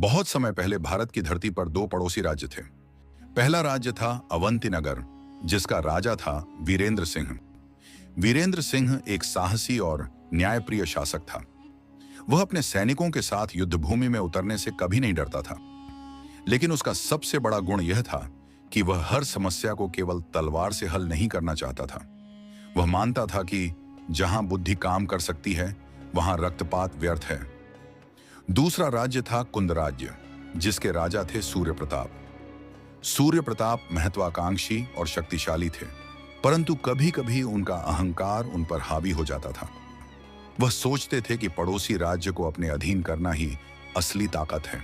बहुत समय पहले भारत की धरती पर दो पड़ोसी राज्य थे। पहला राज्य था अवंती नगर, जिसका राजा था वीरेंद्र सिंह। वीरेंद्र सिंह एक साहसी और न्यायप्रिय शासक था। वह अपने सैनिकों के साथ युद्धभूमि में उतरने से कभी नहीं डरता था। लेकिन उसका सबसे बड़ा गुण यह था कि वह हर समस्या को केवल तलवार से हल नहीं करना चाहता था। वह मानता था कि जहां बुद्धि काम कर सकती है, वहां रक्तपात व्यर्थ है। दूसरा राज्य था कुंद राज्य, जिसके राजा थे सूर्य प्रताप। सूर्य प्रताप महत्वाकांक्षी और शक्तिशाली थे, परंतु कभी कभी उनका अहंकार उन पर हावी हो जाता था। वह सोचते थे कि पड़ोसी राज्य को अपने अधीन करना ही असली ताकत है।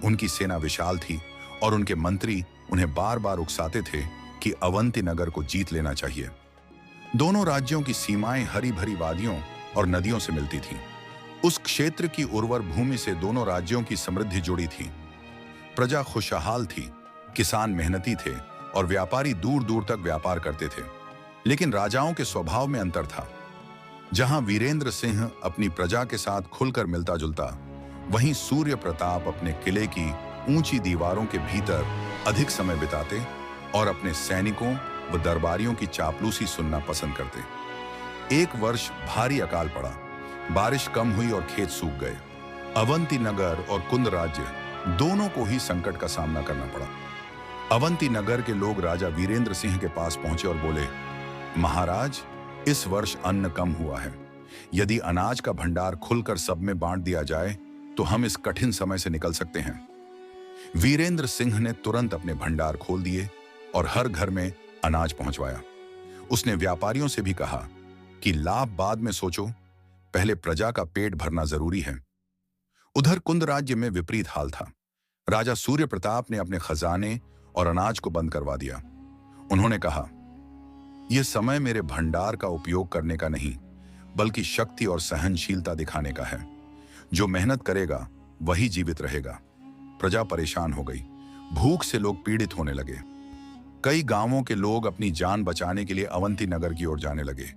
उनकी सेना विशाल थी और उनके मंत्री उन्हें बार बार उकसाते थे कि अवंती नगर को जीत लेना चाहिए। दोनों राज्यों की सीमाएं हरी भरी वादियों और नदियों से मिलती थीं। उस क्षेत्र की उर्वर भूमि से दोनों राज्यों की समृद्धि जुड़ी थी। प्रजा खुशहाल थी, किसान मेहनती थे और व्यापारी दूर दूर तक व्यापार करते थे। लेकिन राजाओं के स्वभाव में अंतर था। जहां वीरेंद्र सिंह अपनी प्रजा के साथ खुलकर मिलता जुलता, वहीं सूर्य प्रताप अपने किले की ऊंची दीवारों के भीतर अधिक समय बिताते और अपने सैनिकों व दरबारियों की चापलूसी सुनना पसंद करते। एक वर्ष भारी अकाल पड़ा, बारिश कम हुई और खेत सूख गए। अवंती नगर और कुंद राज्य दोनों को ही संकट का सामना करना पड़ा। अवंती नगर के लोग राजा वीरेंद्र सिंह के पास पहुंचे और बोले, महाराज, इस वर्ष अन्न कम हुआ है। यदि अनाज का भंडार खुलकर सब में बांट दिया जाए तो हम इस कठिन समय से निकल सकते हैं। वीरेंद्र सिंह ने तुरंत अपने भंडार खोल दिए और हर घर में अनाज पहुंचवाया। उसने व्यापारियों से भी कहा कि लाभ बाद में सोचो, पहले प्रजा का पेट भरना जरूरी है। उधर कुंद राज्य में विपरीत हाल था। राजा सूर्य प्रताप ने अपने खजाने और अनाज को बंद करवा दिया। उन्होंने कहा, यह समय मेरे भंडार का उपयोग करने का नहीं, बल्कि शक्ति और सहनशीलता दिखाने का है। जो मेहनत करेगा वही जीवित रहेगा। प्रजा परेशान हो गई। भूख से लोग पीड़ित होने लगे। कई गांवों के लोग अपनी जान बचाने के लिए अवंती नगर की ओर जाने लगे,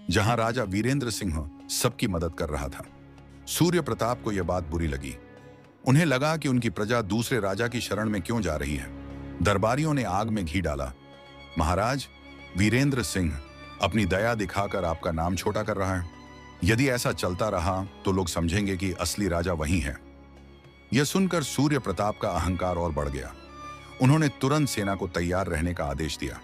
जहां राजा वीरेंद्र सिंह सबकी मदद कर रहा था। सूर्य प्रताप को यह बात बुरी लगी। उन्हें लगा कि उनकी प्रजा दूसरे राजा की शरण में क्यों जा रही है। दरबारियों ने आग में घी डाला। महाराज, वीरेंद्र सिंह अपनी दया दिखाकर आपका नाम छोटा कर रहा है। यदि ऐसा चलता रहा तो लोग समझेंगे कि असली राजा वही है। यह सुनकर सूर्य प्रताप का अहंकार और बढ़ गया। उन्होंने तुरंत सेना को तैयार रहने का आदेश दिया।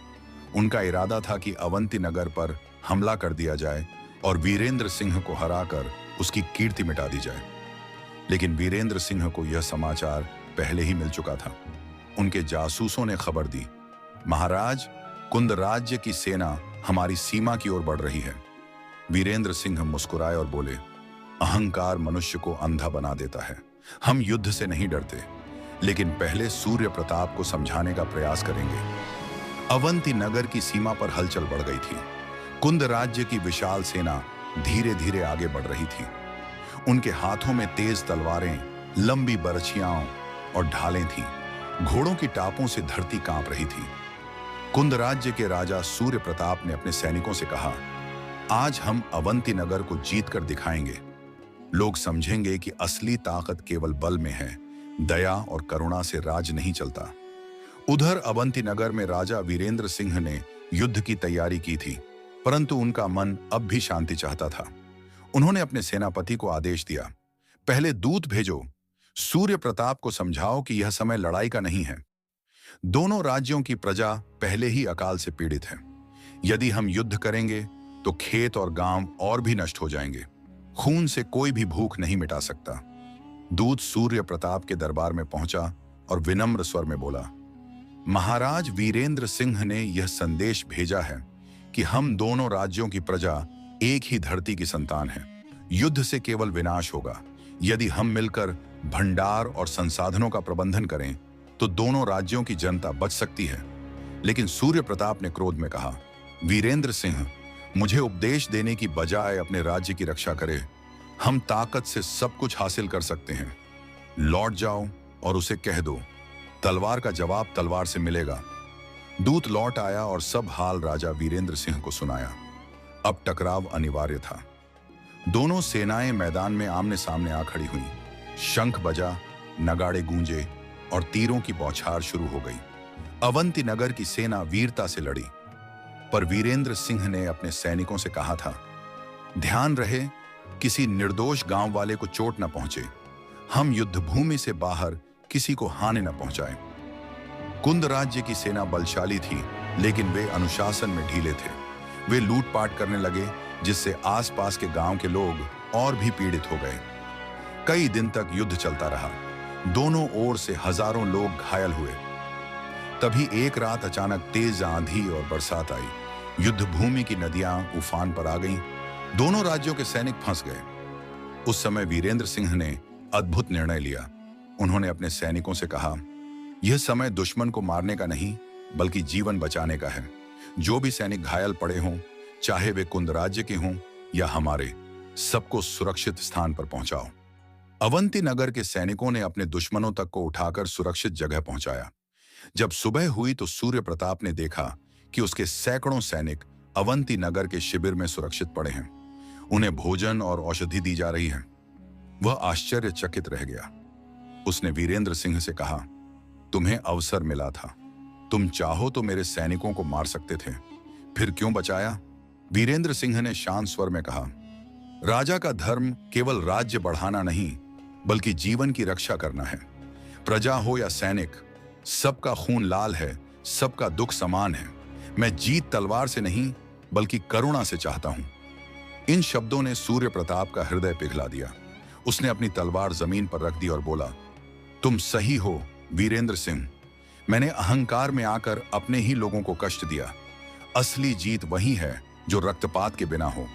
उनका इरादा था कि अवंती नगर पर हमला कर दिया जाए और वीरेंद्र सिंह को हराकर उसकी कीर्ति मिटा दी जाए। लेकिन वीरेंद्र सिंह को यह समाचार पहले ही मिल चुका था। उनके जासूसों ने खबर दी, महाराज, कुंद राज्य की सेना हमारी सीमा की ओर बढ़ रही है। वीरेंद्र सिंह मुस्कुराए और बोले, अहंकार मनुष्य को अंधा बना देता है। हम युद्ध से नहीं डरते, लेकिन पहले सूर्य प्रताप को समझाने का प्रयास करेंगे। अवंती नगर की सीमा पर हलचल बढ़ गई थी। कुंद राज्य की विशाल सेना धीरे धीरे आगे बढ़ रही थी। उनके हाथों में तेज तलवारें, लंबी बरछियां और ढालें थीं। घोड़ों की टापों से धरती कांप रही थी। कुंद राज्य के राजा सूर्य प्रताप ने अपने सैनिकों से कहा, आज हम अवंती नगर को जीत कर दिखाएंगे। लोग समझेंगे कि असली ताकत केवल बल में है, दया और करुणा से राज नहीं चलता। उधर अवंती नगर में राजा वीरेंद्र सिंह ने युद्ध की तैयारी की थी, परंतु उनका मन अब भी शांति चाहता था। उन्होंने अपने सेनापति को आदेश दिया, पहले दूत भेजो, सूर्य प्रताप को समझाओ कि यह समय लड़ाई का नहीं है। दोनों राज्यों की प्रजा पहले ही अकाल से पीड़ित है। यदि हम युद्ध करेंगे तो खेत और गांव और भी नष्ट हो जाएंगे। खून से कोई भी भूख नहीं मिटा सकता। दूत सूर्य प्रताप के दरबार में पहुंचा और विनम्र स्वर में बोला, महाराज, वीरेंद्र सिंह ने यह संदेश भेजा है कि हम दोनों राज्यों की प्रजा एक ही धरती की संतान है। युद्ध से केवल विनाश होगा। यदि हम मिलकर भंडार और संसाधनों का प्रबंधन करें तो दोनों राज्यों की जनता बच सकती है। लेकिन सूर्य प्रताप ने क्रोध में कहा, वीरेंद्र सिंह, मुझे उपदेश देने की बजाय अपने राज्य की रक्षा करे। हम ताकत से सब कुछ हासिल कर सकते हैं। लौट जाओ और उसे कह दो, तलवार का जवाब तलवार से मिलेगा। दूत लौट आया और सब हाल राजा वीरेंद्र सिंह को सुनाया। अब टकराव अनिवार्य था। दोनों सेनाएं मैदान में आमने सामने आ खड़ी हुईं। शंख बजा, नगाड़े गूंजे और तीरों की बौछार शुरू हो गई। अवंती नगर की सेना वीरता से लड़ी, पर वीरेंद्र सिंह ने अपने सैनिकों से कहा था, ध्यान रहे किसी निर्दोष गांव वाले को चोट न पहुंचे। हम युद्ध भूमि से बाहर किसी को हानि न पहुंचाएं। कुंद राज्य की सेना बलशाली थी, लेकिन वे अनुशासन में ढीले थे। वे लूटपाट करने लगे, जिससे आसपास के गांव के लोग और भी पीड़ित हो गए। कई दिन तक युद्ध चलता रहा। दोनों ओर से हजारों लोग घायल हुए। तभी एक रात अचानक तेज आंधी और बरसात आई। युद्ध भूमि की नदियां उफान पर आ गईं। दोनों राज्यों के सैनिक फंस गए। उस समय वीरेंद्र सिंह ने अद्भुत निर्णय लिया। उन्होंने अपने सैनिकों से कहा, यह समय दुश्मन को मारने का नहीं, बल्कि जीवन बचाने का है। जो भी सैनिक घायल पड़े हों, चाहे वे कुंद राज्य के हों या हमारे, सबको सुरक्षित स्थान पर पहुंचाओ। अवंती नगर के सैनिकों ने अपने दुश्मनों तक को उठाकर सुरक्षित जगह पहुंचाया। जब सुबह हुई तो सूर्य प्रताप ने देखा कि उसके सैकड़ों सैनिक अवंती नगर के शिविर में सुरक्षित पड़े हैं। उन्हें भोजन और औषधि दी जा रही है। वह आश्चर्यचकित रह गया। उसने वीरेंद्र सिंह से कहा, तुम्हें अवसर मिला था, तुम चाहो तो मेरे सैनिकों को मार सकते थे, फिर क्यों बचाया? वीरेंद्र सिंह ने शांत स्वर में कहा, राजा का धर्म केवल राज्य बढ़ाना नहीं, बल्कि जीवन की रक्षा करना है। प्रजा हो या सैनिक, सबका खून लाल है, सबका दुख समान है। मैं जीत तलवार से नहीं, बल्कि करुणा से चाहता हूं। इन शब्दों ने सूर्य प्रताप का हृदय पिघला दिया। उसने अपनी तलवार जमीन पर रख दी और बोला, तुम सही हो वीरेंद्र सिंह। मैंने अहंकार में आकर अपने ही लोगों को कष्ट दिया। असली जीत वही है जो रक्तपात के बिना हो।